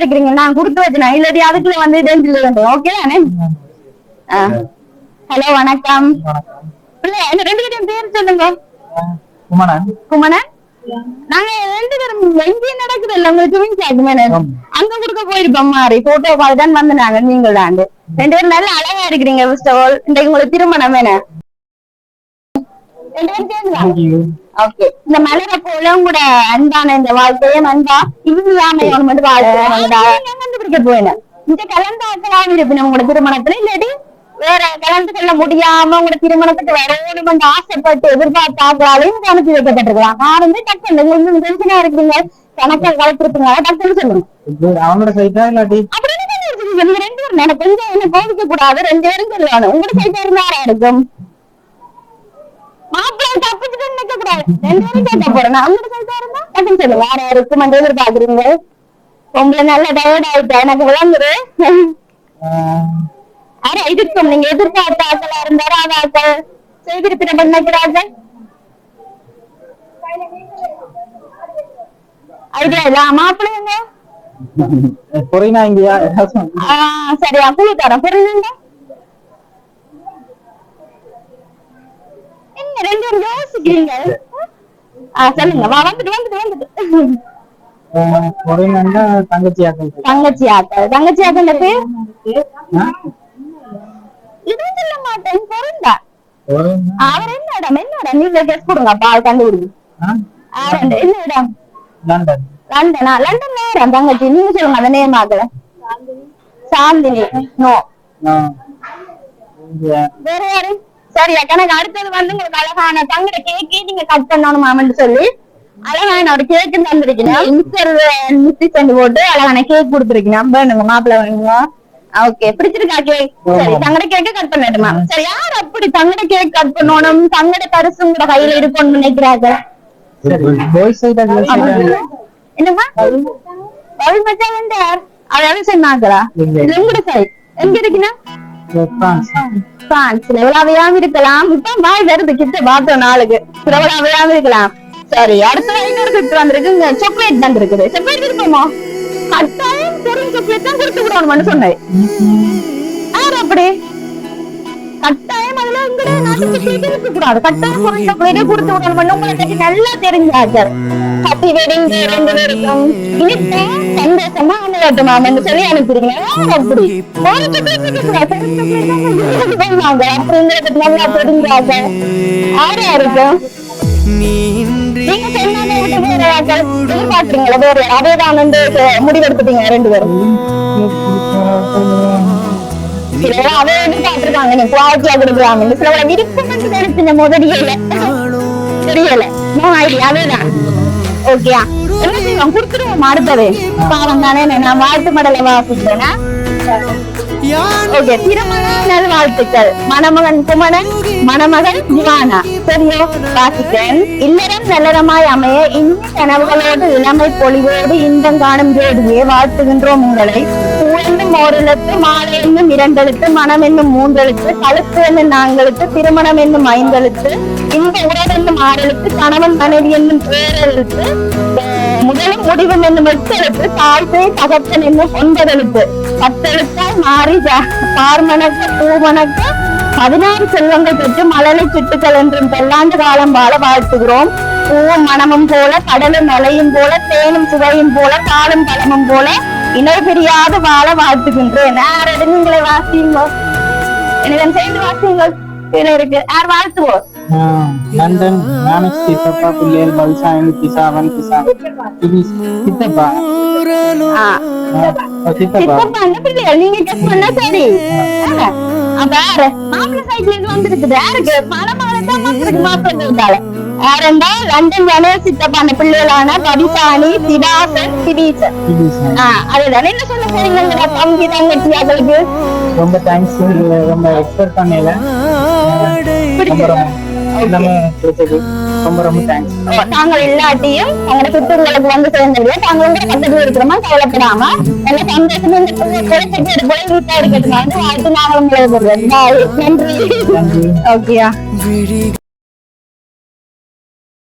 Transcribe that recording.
இருக்கிறீங்க நான் கொடுத்து வச்சேன் இல்லாட்டி அதுக்குள்ள வந்து டென்ஷன்ல வந்து ஓகே தானே ஹலோ வணக்கம் பிள்ளை என்ன 2 பேரும் பேர் சொல்லுங்க குமணன் குமணன் நாங்க 2 பேரும் எங்கே நடக்குது இல்ல உங்களுக்கு ட்வின்ஸ் ஆகுமே அங்க கொடுக்க போயிருப்போம் மாதிரி போட்டோ பார்த்து தான் வந்து நாங்க நீங்கள் தான் 2 பேரும் நல்லா அழகா இருக்கிறீங்க ஃபர்ஸ்ட் ஆஃப் ஆல் இன்றைக்கு உங்களுக்கு திருமணம் வேணும் 2 பேரும் சேர்ந்துலாம் ஓகே இந்த மலர போல கூட அன்பான இந்த வாழ்க்கையை அன்பா இல்லாம மட்டும் கண்டுபிடிக்க போயின இந்த கலந்தாக்கலாம் இருப்பின உங்களோட திருமணத்துல இல்லாட்டி வேற கலந்து கொள்ள முடியாம உங்களோட திருமணத்துக்கு வரணும் ஆசைப்பட்டு எதிர்பார்த்தாக்களாலையும் கணக்கு வைக்கப்பட்டிருக்கலாம் நான் வந்து டக்குன்னு டென்ஷனா இருக்கீங்க கணக்கில் கலப்பிருப்பீங்க டக்குன்னு சொல்லுங்க அவனோட சைட்டா இல்லாட்டி அப்படி 2 பேரும் எனக்கு கொஞ்சம் என்ன கோபிக்க கூடாது 2 பேரும் சொல்லணும் உங்களோட சைட்டா இருந்தா இருக்கும் மாப்பிள்ளை தப்பிச்சுட்டு நிக்க கூடாது 2 பேரும் கேட்க போறேன் அவங்களோட சைட்டா இருந்தா டக்குன்னு சொல்லுங்க வேற இருக்கும் எதிர்பார்க்குறீங்க உங்களை நல்ல டயர்ட் ஆயிட்டா எனக்கு விளங்குது ஆனா இருக்கும் நீங்க எதிர்பார்த்த ஆக்களா இருந்தாரா அதாக்கள் செய்திருப்பின பண்ணிக்கிறார்கள் ஐடியா இல்ல மாப்பிள்ளைங்க சரியா குழு தரம் புரியுதுங்க என்ன 2 பேரும் யோசிக்கிறீங்க சொல்லுங்க வந்துட்டு தங்கச்சி ஆக்கள் பேர் இதுவும் சொல்ல மாட்டேன் பொருந்தா அவர் என்ன இடம் நீங்க கெஸ் கொடுங்க பால் கண்டுபிடிங்க என்ன இடம் லண்டனா லண்டன் நேரம் தங்கச்சி நீங்க சொல்லுங்க அந்த நேம் ஆகல சாந்தினி நோ வேற யாரு சரியா கணக்கு அடுத்தது வந்து உங்களுக்கு அழகான தங்கட கேக்கே நீங்க கட் பண்ணணும் மாமன்னு சொல்லி அழகான ஒரு கேக்கு தந்திருக்கீங்க இன்ஸ்டர் போட்டு அழகான கேக் கொடுத்துருக்கீங்க வேணுங்க மாப்பிள்ள வேணுங்க ஓகே பிடிச்சிருக்கா கேக் சரி தங்கட கேக்க கட் பண்ணட்டுமா சரி யார் அப்படி தங்கட கேக் கட் பண்ணணும் தங்கட பரிசுங்கிற கையில இருக்கும்னு நினைக்கிறாங்க என்னமா மச்சான் வந்து அதாவது சொன்னாங்களா எங்கட சைட் எங்க இருக்குன்னா பிரான்ஸ்ல எவ்வளவு இருக்கலாம் இப்ப வாய் வருது கிட்ட பார்த்தோம் நாளுக்கு எவ்வளவு இருக்கலாம் சரி அடுத்த இன்னொரு கிஃப்ட் வந்திருக்கு சாக்லேட் தான் இருக்குது சாக்லேட் இருப்போமா கட்டாயம் பொருள் சாக்லேட் தான் கொடுத்து விடணும்னு சொன்னேன் யார் அப்படி கட்டாயம் அதுல இருக்க கூடாது கட்டாயம் பொருள் சாக்லேட்டே கொடுத்து விடணும் உங்களுக்கு நல்லா தெரிஞ்சாச்சு ஹாப்பி வெட்டிங் டே 2 பேருக்கும் இனிப்பா சந்தோஷமா அனுவட்டுமா என்று சொல்லி அனுப்பிடுங்க அப்படி ஒரு சாக்லேட் அப்படிங்கிறது நல்லா தெரிஞ்சாச்சு யாரா இருக்கும் நீங்க சொன்னாலே விட்டு போறாக்கள் எதிர்பார்க்கிறீங்களா வேற அதேதான் வந்து முடிவெடுத்துட்டீங்க 2 பேரும் அதே எதிர்பார்த்திருக்காங்க நீ குவாலிட்டியா கொடுக்குறாங்க சில விருப்பம் தெரிஞ்சுங்க முதலியல தெரியல நோ ஐடியா அதேதான் ஓகேயா என்ன செய்வோம் கொடுத்துருவோம் அடுத்தது பாவம் தானே நான் வாழ்த்து மடலை வாசிக்கிறேன்னா ஓகே திருமண நல்வாழ்த்துக்கள் மணமகன் குமணன் மணமகள் ஜிவானா சரியோ வாசிக்கிறேன் இல்லறம் நல்லறமாய் அமைய இனிய கனவுகளோடு இளமை பொலிவோடு இன்பம் காணும் ஜோடியே வாழ்த்துகின்றோம் உங்களை பூ என்னும் 1 எழுத்து மாலை என்னும் 2 எழுத்து மனம் என்னும் 3 எழுத்து கழுத்து என்னும் 4 எழுத்து திருமணம் என்னும் 5 எழுத்து இந்த உறவு என்னும் 6 எழுத்து கணவன் மனைவி என்னும் 7 எழுத்து முதலும் முடிவும் என்னும் 8 எழுத்து தாழ்த்தை தகப்பன் என்னும் 9 எழுத்து 10 எழுத்தால் மாறி பார்மணக்க பூமணக்க 16 செல்வங்கள் பெற்று மலலை சிட்டுக்கள் என்றும் பல்லாண்டு காலம் வாழ வாழ்த்துகிறோம் பூவும் மனமும் போல கடலும் மலையும் போல தேனும் சுவையும் போல காலும் பழமும் போல இணை பிரியாது வாழ வாழ்த்துகின்றேன் யார் நீங்களே வாசியுங்க என்னிடம் சேர்ந்து வாசியுங்கள் இருக்கு யார் வாழ்த்துவோம் லண்டன் நானஸ் சித்தப்பா பிள்ளைகள் பல்சாயன் கிசாவன் கிசா சித்தப்பா சித்தப்பா பிள்ளைகள் நீங்க கெஸ் பண்ணா சரி வேற மாப்பிள்ளை சைட்ல இருந்து வந்துருக்குது யாருக்கு மணமகளை தான் வந்திருக்கு மாப்பிள்ளை இருந்தால யாருந்தா லண்டன் தானே சித்தப்பான பிள்ளைகளான கவிசாணி திவாசன் திவீசன் அதுதானே என்ன சொல்ல போறீங்க தம்பி தங்கச்சி அவங்களுக்கு ரொம்ப தேங்க்ஸ் ரொம்ப எக்ஸ்பெக்ட் பண்ணல நாங்கள் இல்லாட்டியும் அவங்க சுற்றுங்களுக்கு வந்து சேர்ந்தது தாங்க பக்கத்துல இருக்கிறோமா கவலைப்படாம நல்ல சந்தோஷமா இந்த போய் வீட்டா இருக்கிறதுனால அடுத்து நாங்களும் நன்றி ஓகேயா